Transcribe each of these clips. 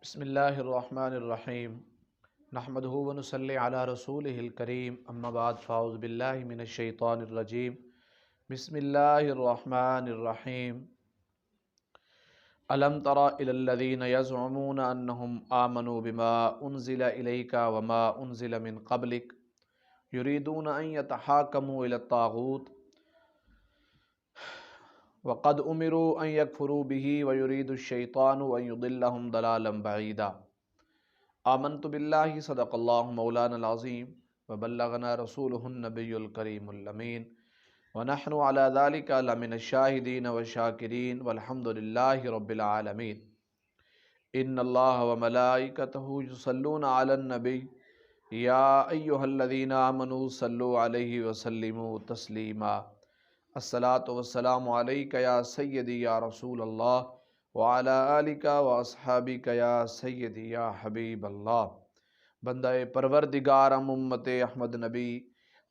بسم اللہ الرحمن الرحیم نحمدہ ونصلی علی رسولہ الکریم اما بعد فاعوذ باللہ من الشیطان الرجیم بسم اللہ الرحمن الرحیم الم تر الی الذین یزعمون انہم آمنوا بما انزل الیک وما انزل من قبلک یریدون ان یتحاکموا الی الطاغوت وقد امروا ان یکفروا به ویرید الشیطان ان یضلهم ضلالا بعیدا آمنت باللہ صدق اللہ مولانا العظیم وبلغنا رسولہ النبی الکریم الامین ونحن على ذلك لمن الشاہدین والشاکرین والحمد للہ رب العالمین ان اللہ وملائکتہ یصلون علی النبی یا ایہا الذین آمنوا صلوا علیہ وسلموا تسلیما الصلاۃ والسلام علیک یا سیدی یا رسول اللہ وعلی آلک واصحابک یا سیدی یا حبیب اللہ۔ بندہ پروردگارم امت احمد نبی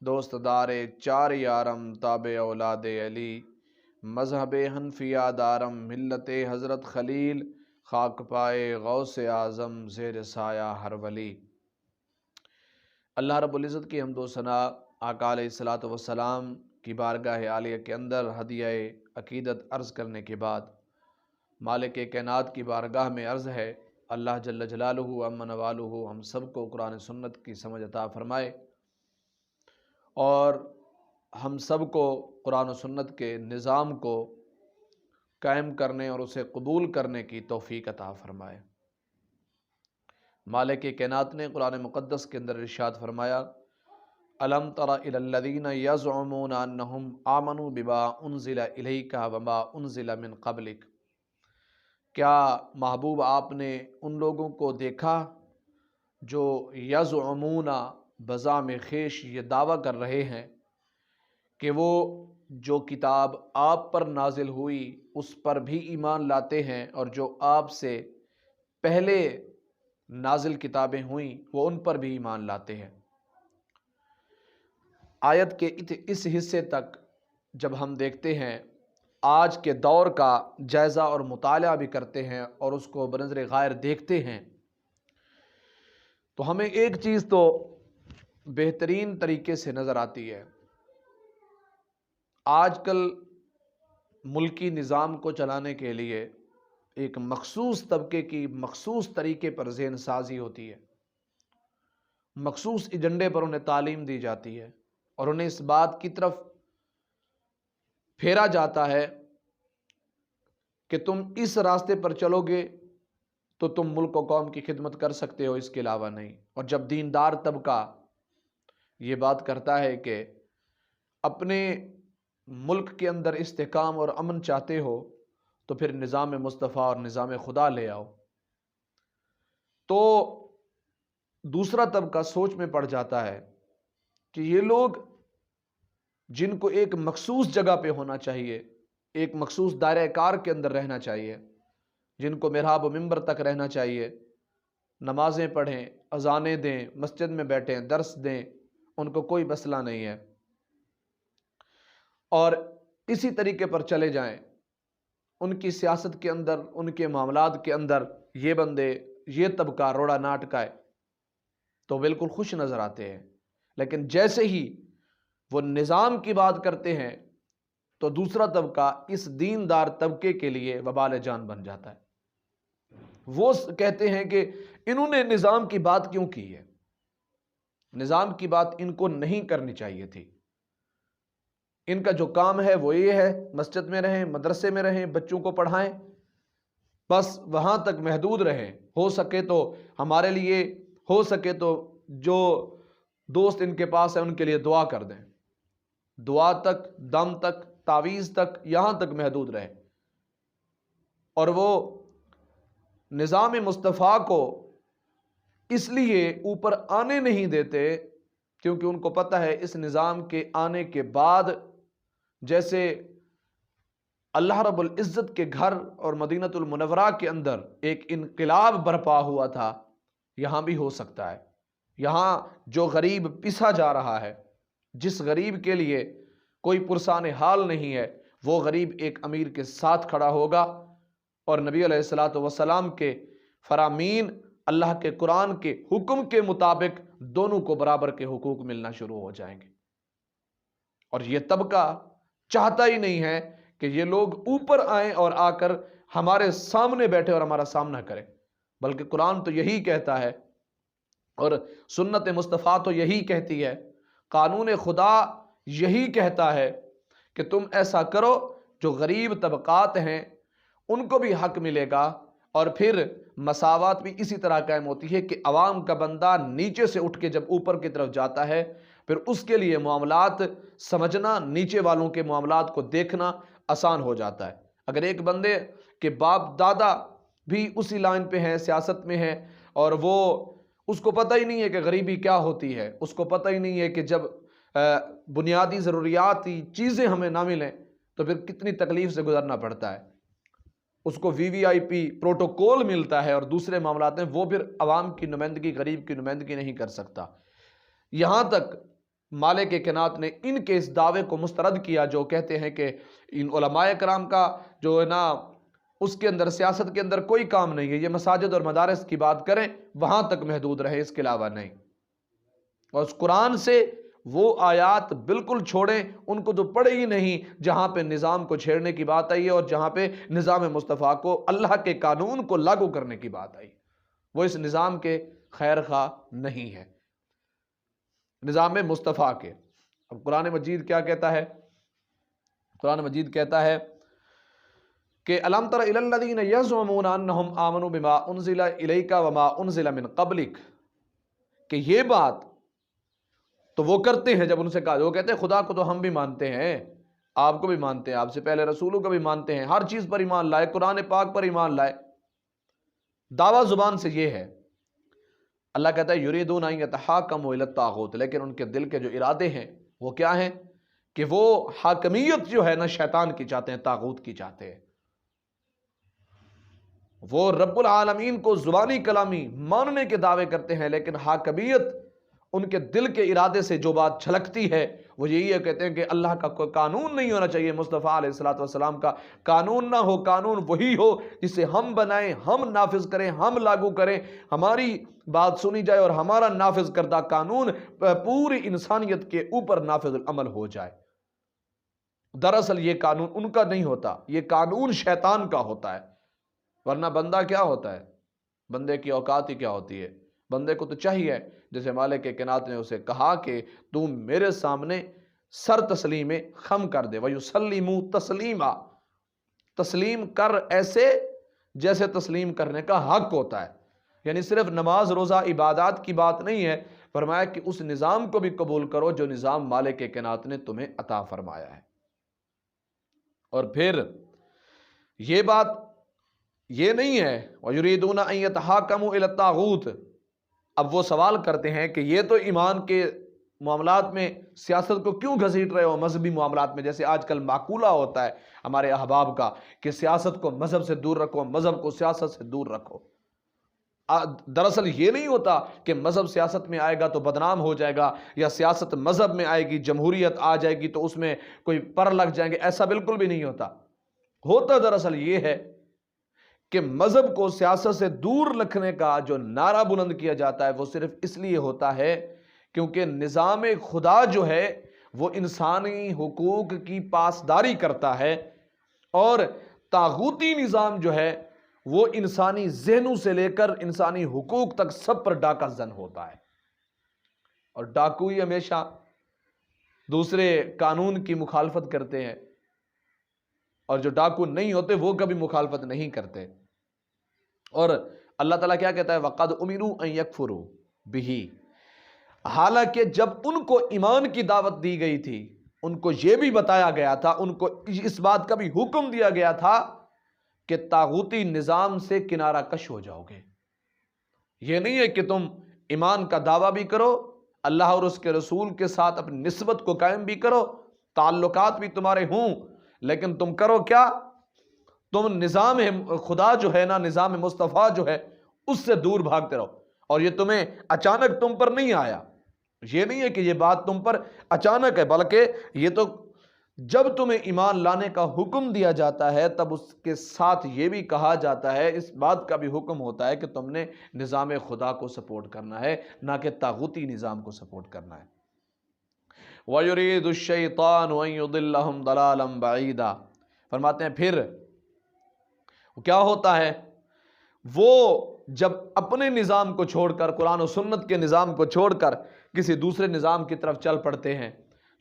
دوست دار چار یارم تابع اولاد علی مذہب حنفیہ دارم ملت حضرت خلیل خاک پائے غوث اعظم زیر سایہ ہر ولی۔ اللہ رب العزت کی حمد و ثنا آقا علیہ الصلوۃ والسلام کی بارگاہ عالیہ کے اندر ہدیہ عقیدت عرض کرنے کے بعد مالک کائنات کی بارگاہ میں عرض ہے اللہ جل جلالہ عم نوالہ ہم سب کو قرآن سنت کی سمجھ عطا فرمائے اور ہم سب کو قرآن و سنت کے نظام کو قائم کرنے اور اسے قبول کرنے کی توفیق عطا فرمائے۔ مالک کائنات نے قرآن مقدس کے اندر ارشاد فرمایا الم تر الی الذین یزعمون انہم آمنوا بما انزل الیک وما انزل من قبلک، کیا محبوب آپ نے ان لوگوں کو دیکھا جو یزعمون بزعم خویش یہ دعویٰ کر رہے ہیں کہ وہ جو کتاب آپ پر نازل ہوئی اس پر بھی ایمان لاتے ہیں اور جو آپ سے پہلے نازل کتابیں ہوئیں وہ ان پر بھی ایمان لاتے ہیں۔ آیت کے اس حصے تک جب ہم دیکھتے ہیں آج کے دور کا جائزہ اور مطالعہ بھی کرتے ہیں اور اس کو بنظر غائر دیکھتے ہیں تو ہمیں ایک چیز تو بہترین طریقے سے نظر آتی ہے۔ آج کل ملکی نظام کو چلانے کے لیے ایک مخصوص طبقے کی مخصوص طریقے پر ذہن سازی ہوتی ہے، مخصوص ایجنڈے پر انہیں تعلیم دی جاتی ہے اور انہیں اس بات کی طرف پھیرا جاتا ہے کہ تم اس راستے پر چلو گے تو تم ملک و قوم کی خدمت کر سکتے ہو، اس کے علاوہ نہیں۔ اور جب دیندار طبقہ یہ بات کرتا ہے کہ اپنے ملک کے اندر استحکام اور امن چاہتے ہو تو پھر نظام مصطفیٰ اور نظام خدا لے آؤ، تو دوسرا طبقہ سوچ میں پڑ جاتا ہے کہ یہ لوگ جن کو ایک مخصوص جگہ پہ ہونا چاہیے، ایک مخصوص دائرہ کار کے اندر رہنا چاہیے، جن کو محراب و منبر تک رہنا چاہیے، نمازیں پڑھیں، اذانیں دیں، مسجد میں بیٹھیں، درس دیں، ان کو کوئی مسئلہ نہیں ہے اور اسی طریقے پر چلے جائیں، ان کی سیاست کے اندر، ان کے معاملات کے اندر یہ بندے، یہ طبقہ روڑا نہ اٹکائے تو بالکل خوش نظر آتے ہیں۔ لیکن جیسے ہی وہ نظام کی بات کرتے ہیں تو دوسرا طبقہ اس دیندار طبقے کے لیے وبال جان بن جاتا ہے۔ وہ کہتے ہیں کہ انہوں نے نظام کی بات کیوں کی ہے، نظام کی بات ان کو نہیں کرنی چاہیے تھی، ان کا جو کام ہے وہ یہ ہے مسجد میں رہیں، مدرسے میں رہیں، بچوں کو پڑھائیں، بس وہاں تک محدود رہیں، ہو سکے تو ہمارے لیے، ہو سکے تو جو دوست ان کے پاس ہیں ان کے لیے دعا کر دیں، دعا تک، دم تک، تعویذ تک، یہاں تک محدود رہے۔ اور وہ نظام مصطفیٰ کو اس لیے اوپر آنے نہیں دیتے کیونکہ ان کو پتہ ہے اس نظام کے آنے کے بعد جیسے اللہ رب العزت کے گھر اور مدینۃ المنورہ کے اندر ایک انقلاب برپا ہوا تھا، یہاں بھی ہو سکتا ہے۔ یہاں جو غریب پسا جا رہا ہے، جس غریب کے لیے کوئی پرسان حال نہیں ہے، وہ غریب ایک امیر کے ساتھ کھڑا ہوگا اور نبی علیہ الصلوۃ والسلام کے فرامین اللہ کے قرآن کے حکم کے مطابق دونوں کو برابر کے حقوق ملنا شروع ہو جائیں گے۔ اور یہ طبقہ چاہتا ہی نہیں ہے کہ یہ لوگ اوپر آئیں اور آ کر ہمارے سامنے بیٹھے اور ہمارا سامنا کریں، بلکہ قرآن تو یہی کہتا ہے اور سنت مصطفیٰ تو یہی کہتی ہے، قانون خدا یہی کہتا ہے کہ تم ایسا کرو جو غریب طبقات ہیں ان کو بھی حق ملے گا، اور پھر مساوات بھی اسی طرح قائم ہوتی ہے کہ عوام کا بندہ نیچے سے اٹھ کے جب اوپر کی طرف جاتا ہے پھر اس کے لیے معاملات سمجھنا، نیچے والوں کے معاملات کو دیکھنا آسان ہو جاتا ہے۔ اگر ایک بندے کے باپ دادا بھی اسی لائن پہ ہیں، سیاست میں ہیں، اور وہ اس کو پتہ ہی نہیں ہے کہ غریبی کیا ہوتی ہے، اس کو پتہ ہی نہیں ہے کہ جب بنیادی ضروریاتی چیزیں ہمیں نہ ملیں تو پھر کتنی تکلیف سے گزرنا پڑتا ہے، اس کو وی وی آئی پی پروٹوکول ملتا ہے اور دوسرے معاملات میں وہ پھر عوام کی نمائندگی، غریب کی نمائندگی نہیں کر سکتا۔ یہاں تک مالک کائنات نے ان کے اس دعوے کو مسترد کیا جو کہتے ہیں کہ ان علماء کرام کا جو ہے نا اس کے اندر سیاست کے اندر کوئی کام نہیں ہے، یہ مساجد اور مدارس کی بات کریں وہاں تک محدود رہے، اس کے علاوہ نہیں۔ اور اس قرآن سے وہ آیات بالکل چھوڑیں، ان کو تو پڑھے ہی نہیں جہاں پہ نظام کو چھیڑنے کی بات آئی ہے اور جہاں پہ نظام مصطفیٰ کو، اللہ کے قانون کو لاگو کرنے کی بات آئی، وہ اس نظام کے خیر خواہ نہیں ہے، نظام مصطفیٰ کے۔ اب قرآن مجید کیا کہتا ہے؟ قرآن مجید کہتا ہے کہ الم تر الی الذین یزعمون انہم آمنوا بما انزل الیک وما انزل من قبلک، کہ یہ بات تو وہ کرتے ہیں جب ان سے کہا، وہ کہتے ہیں خدا کو تو ہم بھی مانتے ہیں، آپ کو بھی مانتے ہیں، آپ سے پہلے رسولوں کو بھی مانتے ہیں، ہر چیز پر ایمان لائے، قرآن پاک پر ایمان لائے، دعویٰ زبان سے یہ ہے۔ اللہ کہتا ہے یریدون ان یتحاکموا الی الطاغوت، لیکن ان کے دل کے جو ارادے ہیں وہ کیا ہیں کہ وہ حاکمیت جو ہے نا شیطان کی چاہتے ہیں، طاغوت کی چاہتے ہیں۔ وہ رب العالمین کو زبانی کلامی ماننے کے دعوے کرتے ہیں، لیکن حاکمیت ان کے دل کے ارادے سے جو بات چھلکتی ہے وہ یہی ہے، کہتے ہیں کہ اللہ کا کوئی قانون نہیں ہونا چاہیے، مصطفیٰ علیہ الصلوۃ والسلام کا قانون نہ ہو، قانون وہی ہو جسے ہم بنائیں، ہم نافذ کریں، ہم لاگو کریں، ہماری بات سنی جائے اور ہمارا نافذ کردہ قانون پوری انسانیت کے اوپر نافذ العمل ہو جائے۔ دراصل یہ قانون ان کا نہیں ہوتا، یہ قانون شیطان کا ہوتا ہے، ورنہ بندہ کیا ہوتا ہے؟ بندے کی اوقات ہی کیا ہوتی ہے؟ بندے کو تو چاہیے جیسے مالک کائنات نے اسے کہا کہ تم میرے سامنے سر تسلیم خم کر دے، وَيُسَلِّمُوا تسلیما، تسلیم کر ایسے جیسے تسلیم کرنے کا حق ہوتا ہے، یعنی صرف نماز روزہ عبادات کی بات نہیں ہے، فرمایا کہ اس نظام کو بھی قبول کرو جو نظام مالک کائنات نے تمہیں عطا فرمایا ہے۔ اور پھر یہ بات یہ نہیں ہے وَيُرِيدُونَ أَن يَتَحَاكَمُوا إِلَى الطَّاغُوتِ، اب وہ سوال کرتے ہیں کہ یہ تو ایمان کے معاملات میں سیاست کو کیوں گھسیٹ رہے ہو مذہبی معاملات میں، جیسے آج کل معقولہ ہوتا ہے ہمارے احباب کا کہ سیاست کو مذہب سے دور رکھو، مذہب کو سیاست سے دور رکھو۔ دراصل یہ نہیں ہوتا کہ مذہب سیاست میں آئے گا تو بدنام ہو جائے گا، یا سیاست مذہب میں آئے گی، جمہوریت آ جائے گی تو اس میں کوئی پر لگ جائیں گے، ایسا بالکل بھی نہیں ہوتا۔ ہوتا دراصل یہ ہے کہ مذہب کو سیاست سے دور رکھنے کا جو نعرہ بلند کیا جاتا ہے وہ صرف اس لیے ہوتا ہے کیونکہ نظام خدا جو ہے وہ انسانی حقوق کی پاسداری کرتا ہے، اور طاغوتی نظام جو ہے وہ انسانی ذہنوں سے لے کر انسانی حقوق تک سب پر ڈاکہ زن ہوتا ہے، اور ڈاکوئی ہمیشہ دوسرے قانون کی مخالفت کرتے ہیں، اور جو ڈاکو نہیں ہوتے وہ کبھی مخالفت نہیں کرتے۔ اور اللہ تعالیٰ کیا کہتا ہے وَقَدْ أُمِرُوا أَن يَكْفُرُوا بِهِ، حالانکہ جب ان کو ایمان کی دعوت دی گئی تھی ان کو یہ بھی بتایا گیا تھا، ان کو اس بات کا بھی حکم دیا گیا تھا کہ طاغوتی نظام سے کنارہ کش ہو جاؤ گے۔ یہ نہیں ہے کہ تم ایمان کا دعویٰ بھی کرو، اللہ اور اس کے رسول کے ساتھ اپنی نسبت کو قائم بھی کرو، تعلقات بھی تمہارے ہوں، لیکن تم کرو کیا؟ تم نظام خدا جو ہے نا، نظام مصطفیٰ جو ہے اس سے دور بھاگتے رہو، اور یہ تمہیں اچانک تم پر نہیں آیا، یہ نہیں ہے کہ یہ بات تم پر اچانک ہے، بلکہ یہ تو جب تمہیں ایمان لانے کا حکم دیا جاتا ہے تب اس کے ساتھ یہ بھی کہا جاتا ہے، اس بات کا بھی حکم ہوتا ہے کہ تم نے نظام خدا کو سپورٹ کرنا ہے، نہ کہ طاغوتی نظام کو سپورٹ کرنا ہے۔ وَيُرِيدُ الشَّيْطَانُ أَن يُضِلَّهُمْ ضَلَالًا بَعِيدًا، فرماتے ہیں پھر کیا ہوتا ہے، وہ جب اپنے نظام کو چھوڑ کر، قرآن و سنت کے نظام کو چھوڑ کر کسی دوسرے نظام کی طرف چل پڑتے ہیں،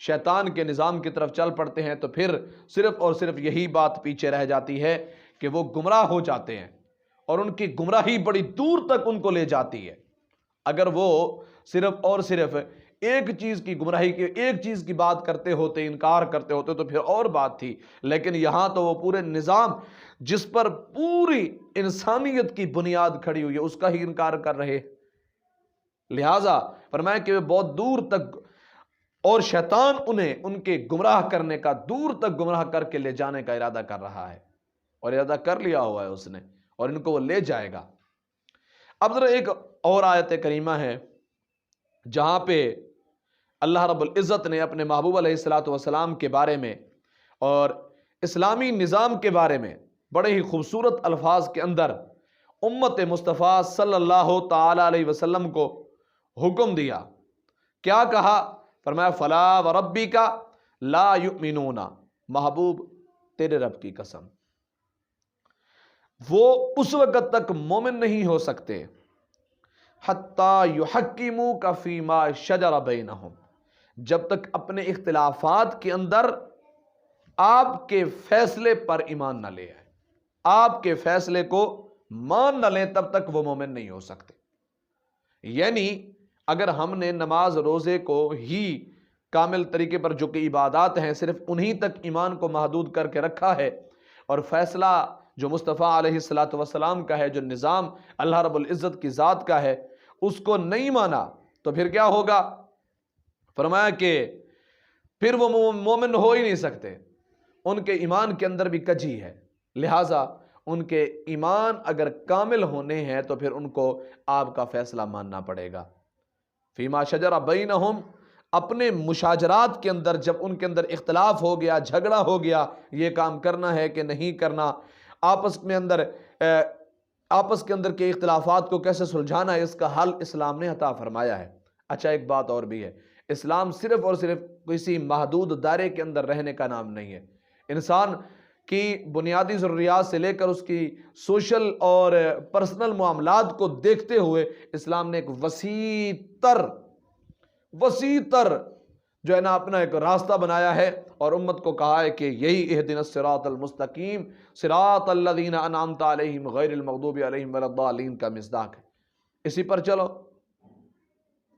شیطان کے نظام کی طرف چل پڑتے ہیں، تو پھر صرف اور صرف یہی بات پیچھے رہ جاتی ہے کہ وہ گمراہ ہو جاتے ہیں، اور ان کی گمراہی بڑی دور تک ان کو لے جاتی ہے۔ اگر وہ صرف اور صرف ایک چیز کی گمراہی کی، ایک چیز کی بات کرتے ہوتے، انکار کرتے ہوتے تو پھر اور بات تھی، لیکن یہاں تو وہ پورے نظام جس پر پوری انسانیت کی بنیاد کھڑی ہوئی ہے اس کا ہی انکار کر رہے، لہٰذا فرمایا کہ وہ بہت دور تک، اور شیطان انہیں ان کے گمراہ کرنے کا، دور تک گمراہ کر کے لے جانے کا ارادہ کر رہا ہے، اور ارادہ کر لیا ہوا ہے اس نے، اور ان کو وہ لے جائے گا۔ اب ذرا ایک اور آیت کریمہ ہے جہاں پہ اللہ رب العزت نے اپنے محبوب علیہ الصلوۃ والسلام کے بارے میں اور اسلامی نظام کے بارے میں بڑے ہی خوبصورت الفاظ کے اندر امت مصطفیٰ صلی اللہ تعالی علیہ وسلم کو حکم دیا۔ کیا کہا؟ فرمایا فلا وربک لا یؤمنون، محبوب تیرے رب کی قسم وہ اس وقت تک مومن نہیں ہو سکتے حتی یحکموک فیما شجر بینہم، جب تک اپنے اختلافات کے اندر آپ کے فیصلے پر ایمان نہ لے آئے، آپ کے فیصلے کو مان نہ لیں، تب تک وہ مومن نہیں ہو سکتے۔ یعنی اگر ہم نے نماز روزے کو ہی کامل طریقے پر، جو کہ عبادات ہیں، صرف انہی تک ایمان کو محدود کر کے رکھا ہے، اور فیصلہ جو مصطفیٰ علیہ الصلوۃ والسلام کا ہے، جو نظام اللہ رب العزت کی ذات کا ہے، اس کو نہیں مانا، تو پھر کیا ہوگا؟ فرمایا کہ پھر وہ مومن ہو ہی نہیں سکتے، ان کے ایمان کے اندر بھی کجی ہے، لہٰذا ان کے ایمان اگر کامل ہونے ہیں تو پھر ان کو آپ کا فیصلہ ماننا پڑے گا۔ فیما شجر بینہم، اپنے مشاجرات کے اندر جب ان کے اندر اختلاف ہو گیا، جھگڑا ہو گیا، یہ کام کرنا ہے کہ نہیں کرنا، آپس کے اندر کے اختلافات کو کیسے سلجھانا ہے، اس کا حل اسلام نے عطا فرمایا ہے۔ اچھا ایک بات اور بھی ہے، اسلام صرف اور صرف کسی محدود دائرے کے اندر رہنے کا نام نہیں ہے۔ انسان کی بنیادی ضروریات سے لے کر اس کی سوشل اور پرسنل معاملات کو دیکھتے ہوئے اسلام نے ایک وسیع تر جو ہے نا اپنا ایک راستہ بنایا ہے، اور امت کو کہا ہے کہ یہی اہدنا الصراط المستقیم صراط الذین انعمت علیہم غیر المغضوب علیہم ولا الضالین کا مصداق ہے، اسی پر چلو،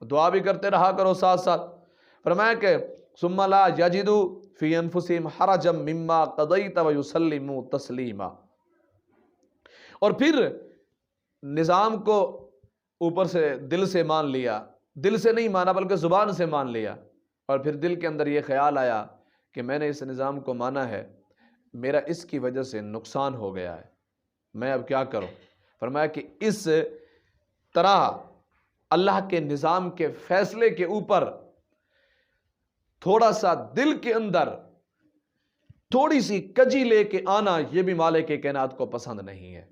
دعا بھی کرتے رہا کرو ساتھ ساتھ۔ فرمایا کہ ثم لا یجدوا فی انفسہم حرجا مما قضیت ویسلموا تسلیما، اور پھر نظام کو اوپر سے دل سے مان لیا، دل سے نہیں مانا بلکہ زبان سے مان لیا، اور پھر دل کے اندر یہ خیال آیا کہ میں نے اس نظام کو مانا ہے، میرا اس کی وجہ سے نقصان ہو گیا ہے، میں اب کیا کروں؟ فرمایا کہ اس طرح اللہ کے نظام کے فیصلے کے اوپر تھوڑا سا دل کے اندر تھوڑی سی کجی لے کے آنا، یہ بھی مالک کائنات کو پسند نہیں ہے۔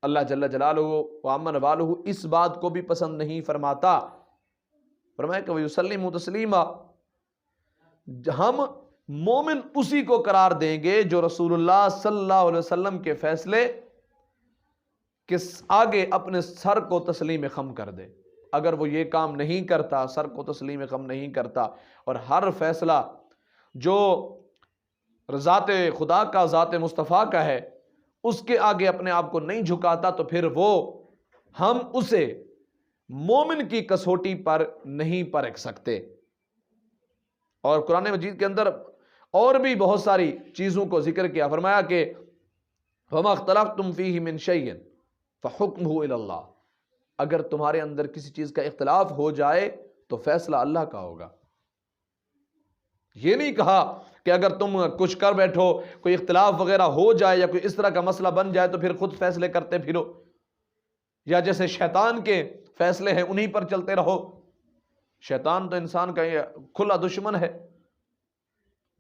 اللہ جل جلالہ وعمن والہ اس بات کو بھی پسند نہیں فرماتا۔ فرمایا کہ وَيُسَلِّمُ تَسْلِيمًا، ہم مومن اسی کو قرار دیں گے جو رسول اللہ صلی اللہ علیہ وسلم کے فیصلے کے آگے اپنے سر کو تسلیم خم کر دے۔ اگر وہ یہ کام نہیں کرتا، سر کو تسلیم خم نہیں کرتا، اور ہر فیصلہ جو ذات خدا کا، ذات مصطفیٰ کا ہے، اس کے آگے اپنے آپ کو نہیں جھکاتا، تو پھر ہم اسے مومن کی کسوٹی پر نہیں پرکھ سکتے۔ اور قرآن مجید کے اندر اور بھی بہت ساری چیزوں کو ذکر کیا، فرمایا کہ وَمَا اخْتَلَفْتُمْ فِيهِ مِنْ شَيْءٍ فَحُكْمُهُ إِلَى اللَّهِ، اگر تمہارے اندر کسی چیز کا اختلاف ہو جائے تو فیصلہ اللہ کا ہوگا۔ یہ نہیں کہا کہ اگر تم کچھ کر بیٹھو، کوئی اختلاف وغیرہ ہو جائے یا کوئی اس طرح کا مسئلہ بن جائے تو پھر خود فیصلے کرتے پھرو، یا جیسے شیطان کے فیصلے ہیں انہی پر چلتے رہو۔ شیطان تو انسان کا یہ کھلا دشمن ہے،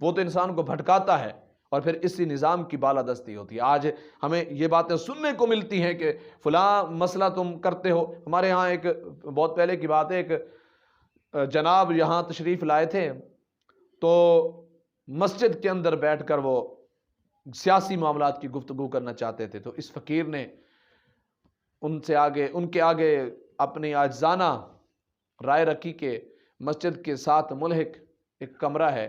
وہ تو انسان کو بھٹکاتا ہے اور پھر اسی نظام کی بالادستی ہوتی ہے۔ آج ہمیں یہ باتیں سننے کو ملتی ہیں کہ فلاں مسئلہ تم کرتے ہو۔ ہمارے ہاں ایک بہت پہلے کی بات ہے، ایک جناب یہاں تشریف لائے تھے، تو مسجد کے اندر بیٹھ کر وہ سیاسی معاملات کی گفتگو کرنا چاہتے تھے، تو اس فقیر نے ان کے آگے اپنی عاجزانہ رائے رکھی کہ مسجد کے ساتھ ملحق ایک کمرہ ہے،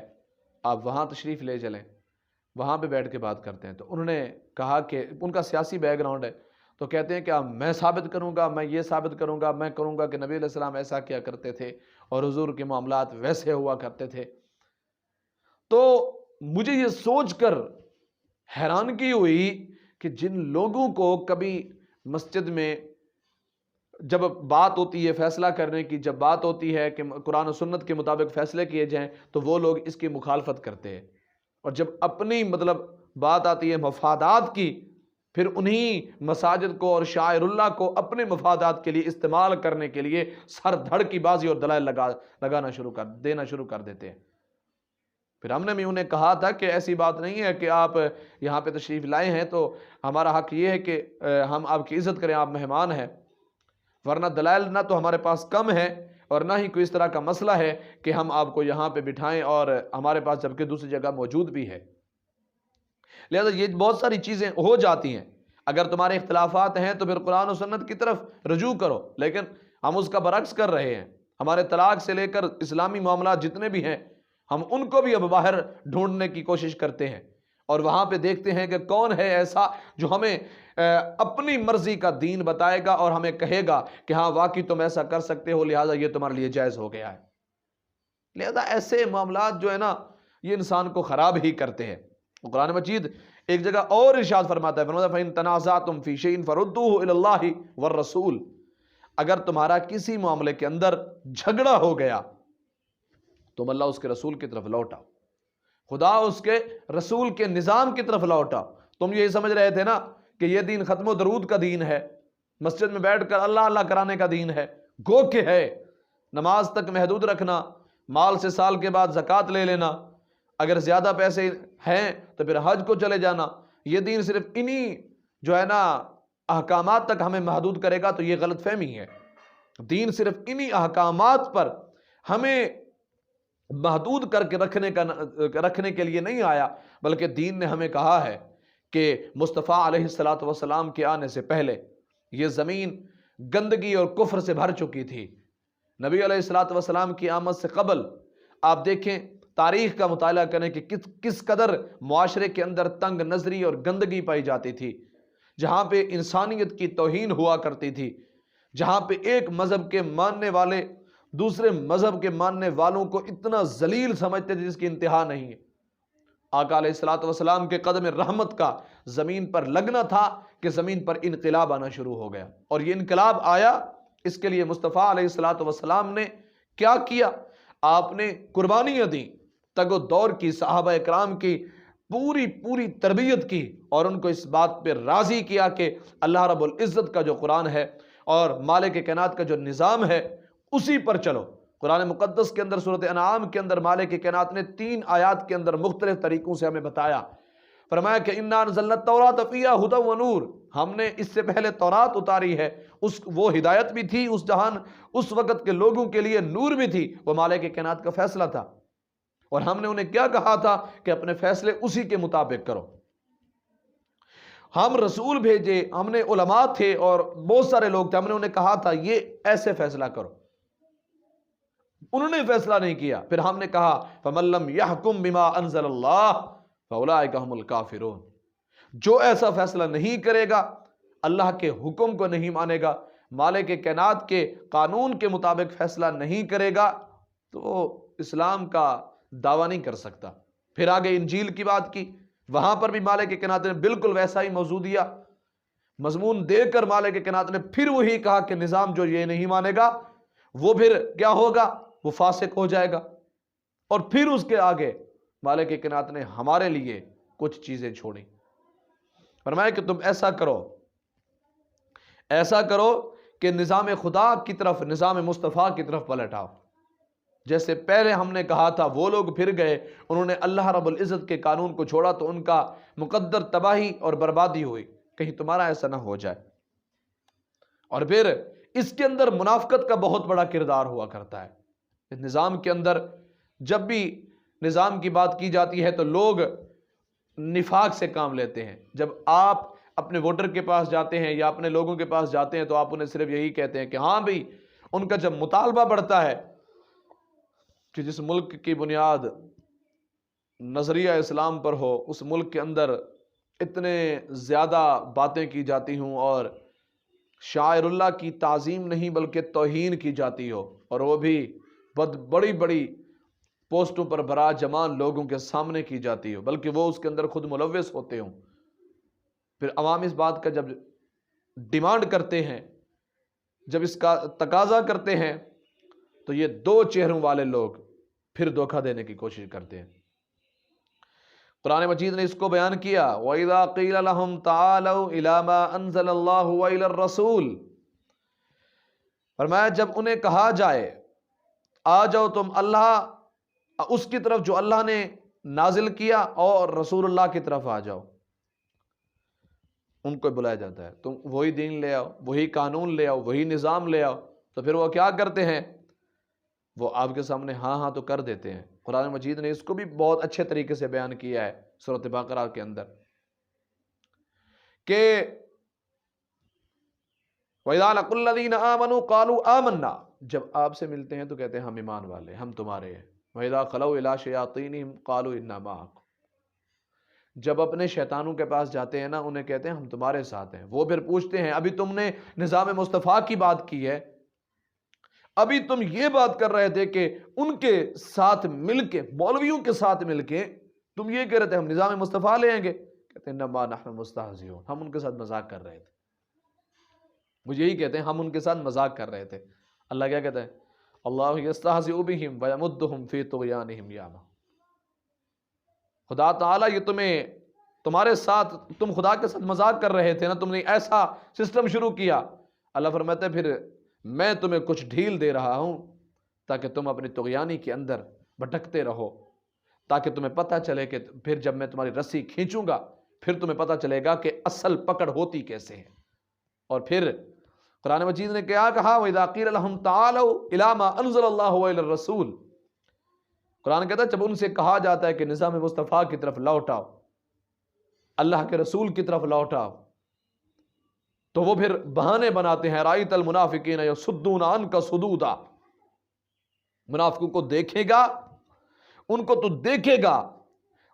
آپ وہاں تشریف لے چلیں، وہاں پہ بیٹھ کے بات کرتے ہیں۔ تو انہوں نے کہا کہ ان کا سیاسی بیک گراؤنڈ ہے، تو کہتے ہیں کہ میں ثابت کروں گا، میں یہ ثابت کروں گا، میں کروں گا کہ نبی علیہ السلام ایسا کیا کرتے تھے اور حضور کے معاملات ویسے ہوا کرتے تھے۔ تو مجھے یہ سوچ کر حیرانگی ہوئی کہ جن لوگوں کو کبھی مسجد میں جب بات ہوتی ہے فیصلہ کرنے کی، جب بات ہوتی ہے کہ قرآن و سنت کے مطابق فیصلے کیے جائیں، تو وہ لوگ اس کی مخالفت کرتے ہیں، اور جب اپنی بات آتی ہے مفادات کی، پھر انہی مساجد کو اور شاعر اللہ کو اپنے مفادات کے لیے استعمال کرنے کے لیے سر دھڑ کی بازی اور دلائل دینا شروع کر دیتے ہیں۔ پھر ہم نے بھی انہیں کہا تھا کہ ایسی بات نہیں ہے کہ آپ یہاں پہ تشریف لائے ہیں تو ہمارا حق یہ ہے کہ ہم آپ کی عزت کریں، آپ مہمان ہیں، ورنہ دلائل نہ تو ہمارے پاس کم ہے اور نہ ہی کوئی اس طرح کا مسئلہ ہے کہ ہم آپ کو یہاں پہ بٹھائیں اور ہمارے پاس جبکہ دوسری جگہ موجود بھی ہے۔ لہذا یہ بہت ساری چیزیں ہو جاتی ہیں، اگر تمہارے اختلافات ہیں تو پھر قرآن و سنت کی طرف رجوع کرو، لیکن ہم اس کا برعکس کر رہے ہیں۔ ہمارے طلاق سے لے کر اسلامی معاملات جتنے بھی ہیں، ہم ان کو بھی اب باہر ڈھونڈنے کی کوشش کرتے ہیں، اور وہاں پہ دیکھتے ہیں کہ کون ہے ایسا جو ہمیں اپنی مرضی کا دین بتائے گا اور ہمیں کہے گا کہ ہاں واقعی تم ایسا کر سکتے ہو، لہٰذا یہ تمہارے لیے جائز ہو گیا ہے۔ لہذا ایسے معاملات جو ہے نا، یہ انسان کو خراب ہی کرتے ہیں۔ قرآن مجید ایک جگہ اور ارشاد فرماتا ہے، فَإِن تَنَازَعْتُمْ فِي شَيْءٍ فَرُدُّوهُ إِلَى اللَّهِ وَالرَّسُولِ، اگر تمہارا کسی معاملے کے اندر جھگڑا ہو گیا، تم اللہ اس کے رسول کی طرف لوٹا، خدا اس کے رسول کے نظام کی طرف لوٹا۔ تم یہی سمجھ رہے تھے نا کہ یہ دین ختم و درود کا دین ہے، مسجد میں بیٹھ کر اللہ اللہ کرانے کا دین ہے، گو کہ ہے نماز تک محدود رکھنا، مال سے سال کے بعد زکوٰۃ لے لینا، اگر زیادہ پیسے ہیں تو پھر حج کو چلے جانا، یہ دین صرف انہی جو ہے نا احکامات تک ہمیں محدود کرے گا، تو یہ غلط فہمی ہے۔ دین صرف انہی احکامات پر ہمیں محدود کر کے رکھنے کے لیے نہیں آیا، بلکہ دین نے ہمیں کہا ہے کہ مصطفیٰ علیہ السلام کے آنے سے پہلے یہ زمین گندگی اور کفر سے بھر چکی تھی۔ نبی علیہ السلام کی آمد سے قبل آپ دیکھیں، تاریخ کا مطالعہ کریں کہ کس قدر معاشرے کے اندر تنگ نظری اور گندگی پائی جاتی تھی، جہاں پہ انسانیت کی توہین ہوا کرتی تھی، جہاں پہ ایک مذہب کے ماننے والے دوسرے مذہب کے ماننے والوں کو اتنا ذلیل سمجھتے تھے جس کی انتہا نہیں ہے۔ آقا علیہ السلام کے قدم رحمت کا زمین پر لگنا تھا کہ زمین پر انقلاب آنا شروع ہو گیا، اور یہ انقلاب آیا اس کے لیے مصطفیٰ علیہ السلام نے کیا کیا؟ آپ نے قربانیاں دیں، تگ و دور کی، صحابہ اکرام کی پوری تربیت کی، اور ان کو اس بات پہ راضی کیا کہ اللہ رب العزت کا جو قرآن ہے اور مالک کائنات کا جو نظام ہے اسی پر چلو۔ قرآن مقدس کے اندر سورۃ انعام کے اندر مالک کائنات نے 3 آیات کے اندر مختلف طریقوں سے ہمیں بتایا، فرمایا کہ اِنَّا أَنزَلْنَا التَّوْرَاةَ فِيهَا هُدًى وَنُورٌ، ہم نے اس سے پہلے تورات اتاری ہے، وہ ہدایت بھی تھی اس وقت کے لوگوں کے لیے، نور بھی تھی، وہ مالک کائنات کا فیصلہ تھا، اور ہم نے انہیں کیا کہا تھا کہ اپنے فیصلے اسی کے مطابق کرو۔ ہم رسول بھیجے، ہم نے علماء تھے اور بہت سارے لوگ تھے، ہم نے انہیں کہا تھا یہ ایسے فیصلہ کرو، انہوں نے فیصلہ نہیں کیا۔ پھر ہم نے کہا فَمَن لَّمْ يَحْكُم بِمَا أَنزَلَ اللَّهُ فَأُولَٰئِكَ هُمُ الْكَافِرُونَ، جو ایسا فیصلہ نہیں کرے گا، اللہ کے حکم کو نہیں مانے گا، مالک کائنات کے قانون کے مطابق فیصلہ نہیں کرے گا، تو وہ اسلام کا دعویٰ نہیں کر سکتا۔ پھر آگے انجیل کی بات کی، وہاں پر بھی مالک کائنات نے بالکل ویسا ہی موضوع دیا، مضمون دے کر مالک کائنات نے پھر وہی کہا کہ نظام جو یہ نہیں مانے گا وہ پھر کیا ہوگا، وہ فاسق ہو جائے گا۔ اور پھر اس کے آگے مالک کائنات نے ہمارے لیے کچھ چیزیں چھوڑی، فرمایا کہ تم ایسا کرو کہ نظام خدا کی طرف، نظام مصطفیٰ کی طرف پلٹ آؤ۔ جیسے پہلے ہم نے کہا تھا وہ لوگ پھر گئے، انہوں نے اللہ رب العزت کے قانون کو چھوڑا تو ان کا مقدر تباہی اور بربادی ہوئی، کہیں تمہارا ایسا نہ ہو جائے۔ اور پھر اس کے اندر منافقت کا بہت بڑا کردار ہوا کرتا ہے۔ اس نظام کے اندر جب بھی نظام کی بات کی جاتی ہے تو لوگ نفاق سے کام لیتے ہیں۔ جب آپ اپنے ووٹر کے پاس جاتے ہیں یا اپنے لوگوں کے پاس جاتے ہیں تو آپ انہیں صرف یہی کہتے ہیں کہ ہاں بھئی، ان کا جب مطالبہ بڑھتا ہے کہ جس ملک کی بنیاد نظریہ اسلام پر ہو، اس ملک کے اندر اتنے زیادہ باتیں کی جاتی ہوں اور شاعر اللہ کی تعظیم نہیں بلکہ توہین کی جاتی ہو، اور وہ بھی بڑی بڑی پوسٹوں پر براجمان لوگوں کے سامنے کی جاتی ہو، بلکہ وہ اس کے اندر خود ملوث ہوتے ہوں، پھر عوام اس بات کا جب ڈیمانڈ کرتے ہیں، جب اس کا تقاضا کرتے ہیں، تو یہ دو چہروں والے لوگ پھر دھوکہ دینے کی کوشش کرتے ہیں۔ قرآن مجید نے اس کو بیان کیا، وَإِذَا قِيلَ لَهُمْ تَعَالَوْا إِلَى مَا أَنزَلَ اللَّهُ وَإِلَى الرَّسُولِ، فرمایا جب انہیں کہا جائے آ جاؤ تم اللہ اس کی طرف جو اللہ نے نازل کیا اور رسول اللہ کی طرف آ جاؤ، ان کو بلایا جاتا ہے تم وہی دین لے آؤ، وہی قانون لے آؤ، وہی نظام لے آؤ، تو پھر وہ کیا کرتے ہیں؟ وہ آپ کے سامنے ہاں ہاں تو کر دیتے ہیں۔ قرآن مجید نے اس کو بھی بہت اچھے طریقے سے بیان کیا ہے سورۃ بقرہ کے اندر کہ وَإِذَا لَقُوا الَّذِينَ آمَنُوا قَالُوا آمَنَّا، جب آپ سے ملتے ہیں تو کہتے ہیں ہم ایمان والے، ہم تمہارے ہیں۔ وَإِذَا خَلَوْا إِلَىٰ شَيَاطِينِهِمْ قَالُوا إِنَّا مَعَكُمْ، جب اپنے شیطانوں کے پاس جاتے ہیں نا، انہیں کہتے ہیں ہم تمہارے ساتھ ہیں۔ وہ پھر پوچھتے ہیں ابھی تم نے نظام مصطفیٰ کی بات کی ہے، ابھی تم یہ بات کر رہے تھے کہ ان کے ساتھ مل کے، مولویوں کے ساتھ مل کے تم یہ کہہ رہے تھے ہم نظام مصطفیٰ لے آئیں گے، کہتے ہیں انما نحن مستہزئون، ہم ان کے ساتھ مذاق کر رہے تھے۔ وہ یہی کہتے ہیں ہم ان کے ساتھ مذاق کر رہے تھے۔ اللہ کیا کہتا ہے؟ اللہ یستہزئ بہم ویمدہم فی طغیانہم یعمہون، خدا تعالیٰ یہ تمہارے ساتھ، تم خدا کے ساتھ مذاق کر رہے تھے نا، تم نے ایسا سسٹم شروع کیا۔ اللہ فرماتا ہے پھر میں تمہیں کچھ ڈھیل دے رہا ہوں تاکہ تم اپنی طغیانی کے اندر بھٹکتے رہو، تاکہ تمہیں پتہ چلے کہ پھر جب میں تمہاری رسی کھینچوں گا پھر تمہیں پتہ چلے گا کہ اصل پکڑ ہوتی کیسے ہے۔ اور پھر قرآن مجید نے کیا کہا؟ وَإِذَا قِيلَ لَهُمْ تَعَالَوْا إِلَىٰ مَا أَنزَلَ اللَّهُ وَإِلَى الرَّسُولِ، قرآن کہتا ہے جب ان سے کہا جاتا ہے کہ نظام مصطفیٰ کی طرف لوٹ آؤ، اللہ کے رسول کی طرف لوٹ آؤ، تو وہ پھر بہانے بناتے ہیں۔ رَأَيْتَ الْمُنَافِقِينَ يَصُدُّونَ عَنْكَ صُدُودًا، منافقوں کو دیکھے گا، ان کو تو دیکھے گا،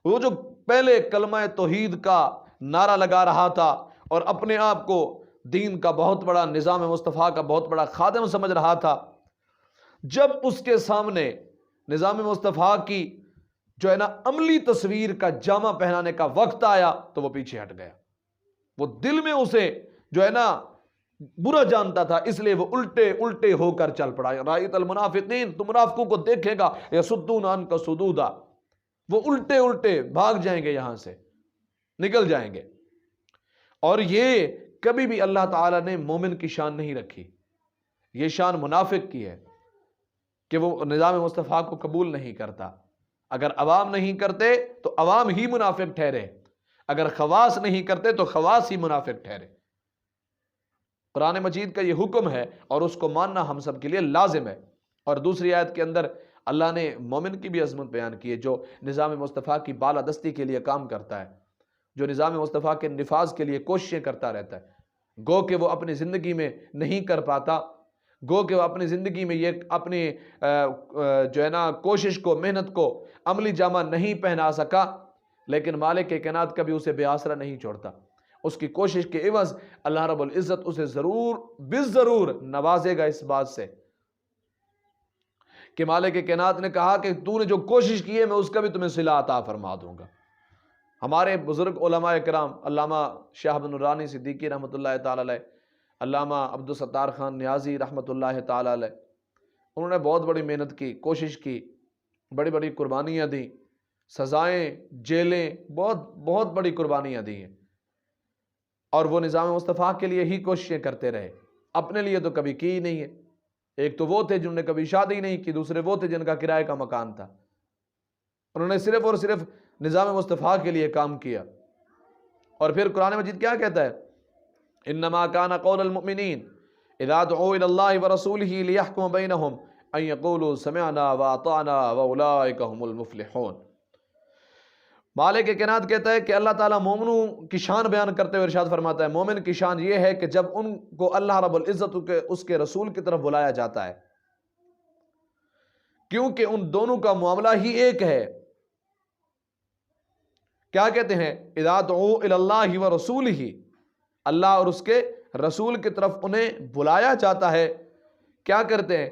وہ جو پہلے کلمہ توحید کا نعرہ لگا رہا تھا اور اپنے آپ کو دین کا بہت بڑا، نظام مصطفیٰ کا بہت بڑا خادم سمجھ رہا تھا، جب اس کے سامنے نظام مصطفیٰ کی جو ہے نا عملی تصویر کا جامہ پہنانے کا وقت آیا تو وہ پیچھے ہٹ گیا۔ وہ دل میں اسے جو ہے نا برا جانتا تھا، اس لیے وہ الٹے ہو کر چل پڑا۔ رأیت المنافقین، تم منافقوں کو دیکھے گا، یصدون عنک صدودا، وہ الٹے بھاگ جائیں گے، یہاں سے نکل جائیں گے۔ اور یہ کبھی بھی اللہ تعالیٰ نے مومن کی شان نہیں رکھی، یہ شان منافق کی ہے کہ وہ نظام مصطفیٰ کو قبول نہیں کرتا۔ اگر عوام نہیں کرتے تو عوام ہی منافق ٹھہرے، اگر خواص نہیں کرتے تو خواص ہی منافق ٹھہرے۔ قرآن مجید کا یہ حکم ہے اور اس کو ماننا ہم سب کے لیے لازم ہے۔ اور دوسری آیت کے اندر اللہ نے مومن کی بھی عظمت بیان کی ہے جو نظام مصطفیٰ کی بالادستی کے لیے کام کرتا ہے، جو نظام مصطفیٰ کے نفاذ کے لیے کوششیں کرتا رہتا ہے، گو کہ وہ اپنی زندگی میں نہیں کر پاتا، گو کہ وہ اپنی زندگی میں یہ اپنی جو ہے نا کوشش کو، محنت کو عملی جامہ نہیں پہنا سکا، لیکن مالک کائنات کبھی اسے بے آسرا نہیں چھوڑتا۔ اس کی کوشش کے عوض اللہ رب العزت اسے بالضرور نوازے گا، اس بات سے کہ مالک کائنات نے کہا کہ تو نے جو کوشش کی ہے میں اس کا بھی تمہیں صلہ عطا فرما دوں گا۔ ہمارے بزرگ علماء کرام، علامہ شاہ بن نورانی صدیقی رحمۃ اللہ تعالی علیہ، علامہ عبدالستار خان نیازی رحمۃ اللہ تعالی علیہ، انہوں نے بہت بڑی محنت کی، کوشش کی، بڑی بڑی قربانیاں دیں، سزائیں، جیلیں، بہت بڑی قربانیاں دی ہیں، اور وہ نظام مصطفیٰ کے لیے ہی کوششیں کرتے رہے، اپنے لیے تو کبھی کی ہی نہیں ہے۔ ایک تو وہ تھے جنہوں نے کبھی شادی نہیں کی، دوسرے وہ تھے جن کا کرائے کا مکان تھا، انہوں نے صرف اور صرف نظام مصطفیٰ کے لیے کام کیا۔ اور پھر قرآن مجید کیا کہتا ہے؟ انما کان قول المؤمنین اذا دعوا الی اللہ ورسولہ لیحکم بینہم ان یقولوا سمعنا واطعنا واولئک هم المفلحون۔ مالک کائنات کہتا ہے کہ اللہ تعالیٰ مومنوں کی شان بیان کرتے ہوئے ارشاد فرماتا ہے، مومن کی شان یہ ہے کہ جب ان کو اللہ رب العزت کے اس کے رسول کی طرف بلایا جاتا ہے، کیونکہ ان دونوں کا معاملہ ہی ایک ہے۔ کیا کہتے ہیں؟ اذا دعوا الی اللہ ورسولہ، اللہ اور اس کے رسول کی طرف انہیں بلایا جاتا ہے، کیا کرتے ہیں؟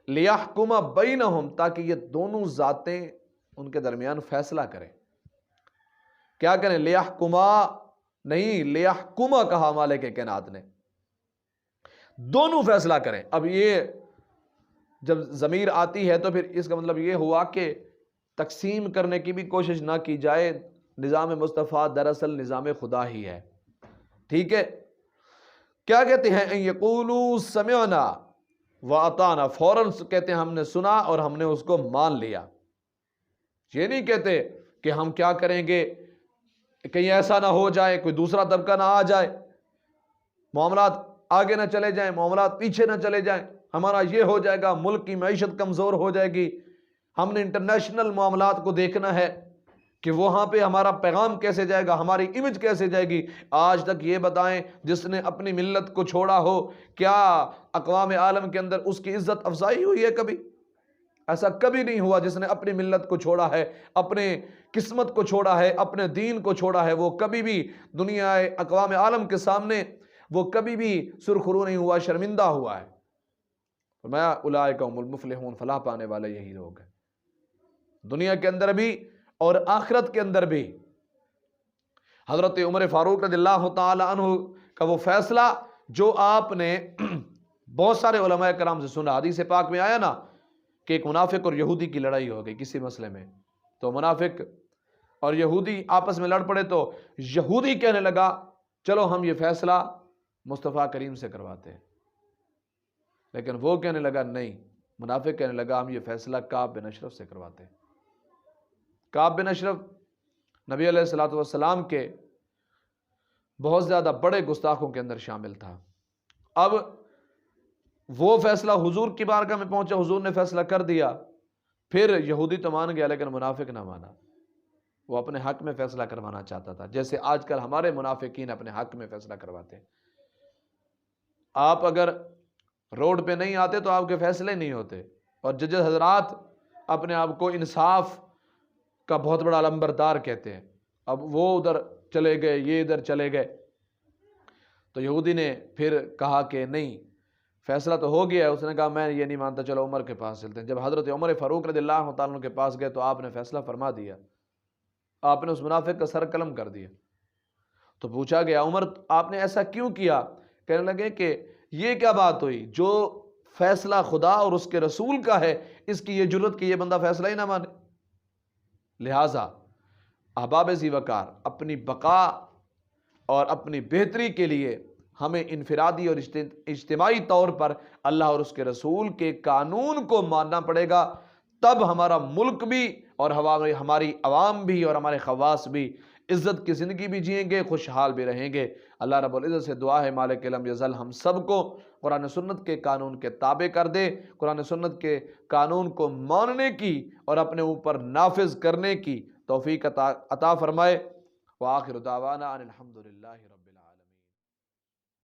لیحکم بینہم، تاکہ یہ دونوں ذاتیں ان کے درمیان فیصلہ کریں۔ کیا کریں؟ لیحکما نہیں، لیحکما کہا مالک کائنات نے، دونوں فیصلہ کریں۔ اب یہ جب ضمیر آتی ہے تو پھر اس کا مطلب یہ ہوا کہ تقسیم کرنے کی بھی کوشش نہ کی جائے، نظام مصطفیٰ دراصل نظام خدا ہی ہے، ٹھیک ہے؟ کیا کہتے ہیں؟ ان یقولوا سمعنا واطعنا، فوراً کہتے ہیں ہم نے سنا اور ہم نے اس کو مان لیا۔ یہ نہیں کہتے کہ ہم کیا کریں گے، کہیں ایسا نہ ہو جائے کوئی دوسرا طبقہ نہ آ جائے، معاملات آگے نہ چلے جائیں، معاملات پیچھے نہ چلے جائیں، ہمارا یہ ہو جائے گا، ملک کی معیشت کمزور ہو جائے گی۔ ہم نے انٹرنیشنل معاملات کو دیکھنا ہے کہ وہاں پہ ہمارا پیغام کیسے جائے گا، ہماری امیج کیسے جائے گی۔ آج تک یہ بتائیں جس نے اپنی ملت کو چھوڑا ہو، کیا اقوام عالم کے اندر اس کی عزت افزائی ہوئی ہے؟ کبھی ایسا کبھی نہیں ہوا۔ جس نے اپنی ملت کو چھوڑا ہے، اپنے قسمت کو چھوڑا ہے، اپنے دین کو چھوڑا ہے، وہ کبھی بھی دنیا اقوام عالم کے سامنے وہ کبھی بھی سرخرو نہیں ہوا، شرمندہ ہوا ہے۔ فرمایا اولئک هم المفلحون، فلاح پانے والے یہی لوگ ہیں، دنیا کے اندر بھی اور آخرت کے اندر بھی۔ حضرت عمر فاروق رضی اللہ تعالی عنہ کا وہ فیصلہ جو آپ نے بہت سارے علماء کرام سے سنا، حدیث پاک میں آیا نا کہ ایک منافق اور یہودی کی لڑائی ہو گئی کسی مسئلے میں، تو منافق اور یہودی آپس میں لڑ پڑے، تو یہودی کہنے لگا چلو ہم یہ فیصلہ مصطفیٰ کریم سے کرواتے ہیں، لیکن وہ کہنے لگا نہیں، منافق کہنے لگا ہم یہ فیصلہ کعب بن اشرف سے کرواتے ہیں۔ کعب بن اشرف نبی علیہ الصلوۃ والسلام کے بہت زیادہ بڑے گستاخوں کے اندر شامل تھا۔ اب وہ فیصلہ حضور کی بارگاہ میں پہنچا، حضور نے فیصلہ کر دیا، پھر یہودی تو مان گیا لیکن منافق نہ مانا، وہ اپنے حق میں فیصلہ کروانا چاہتا تھا، جیسے آج کل ہمارے منافقین اپنے حق میں فیصلہ کرواتے ہیں۔ آپ اگر روڈ پہ نہیں آتے تو آپ کے فیصلے نہیں ہوتے، اور ججز حضرات اپنے آپ کو انصاف کا بہت بڑا علمبردار کہتے ہیں، اب وہ ادھر چلے گئے، یہ ادھر چلے گئے۔ تو یہودی نے پھر کہا کہ نہیں، فیصلہ تو ہو گیا ہے، اس نے کہا میں یہ نہیں مانتا، چلو عمر کے پاس چلتے ہیں۔ جب حضرت عمر فاروق رضی اللہ تعالیٰ عنہ کے پاس گئے تو آپ نے فیصلہ فرما دیا، آپ نے اس منافق کا سر قلم کر دیا۔ تو پوچھا گیا عمر آپ نے ایسا کیوں کیا؟ کہنے لگے کہ یہ کیا بات ہوئی، جو فیصلہ خدا اور اس کے رسول کا ہے اس کی یہ جرت کہ یہ بندہ فیصلہ ہی نہ مانے۔ لہٰذا احباب ذی وقار، اپنی بقا اور اپنی بہتری کے لیے ہمیں انفرادی اور اجتماعی طور پر اللہ اور اس کے رسول کے قانون کو ماننا پڑے گا، تب ہمارا ملک بھی اور ہماری عوام بھی اور ہمارے خواص بھی عزت کی زندگی بھی جئیں گے، خوشحال بھی رہیں گے۔ اللہ رب العزت سے دعا ہے مالک لم یزل ہم سب کو قرآن سنت کے قانون کے تابع کر دے، قرآن سنت کے قانون کو ماننے کی اور اپنے اوپر نافذ کرنے کی توفیق عطا فرمائے۔ وآخر دعوانا ان الحمد للہ۔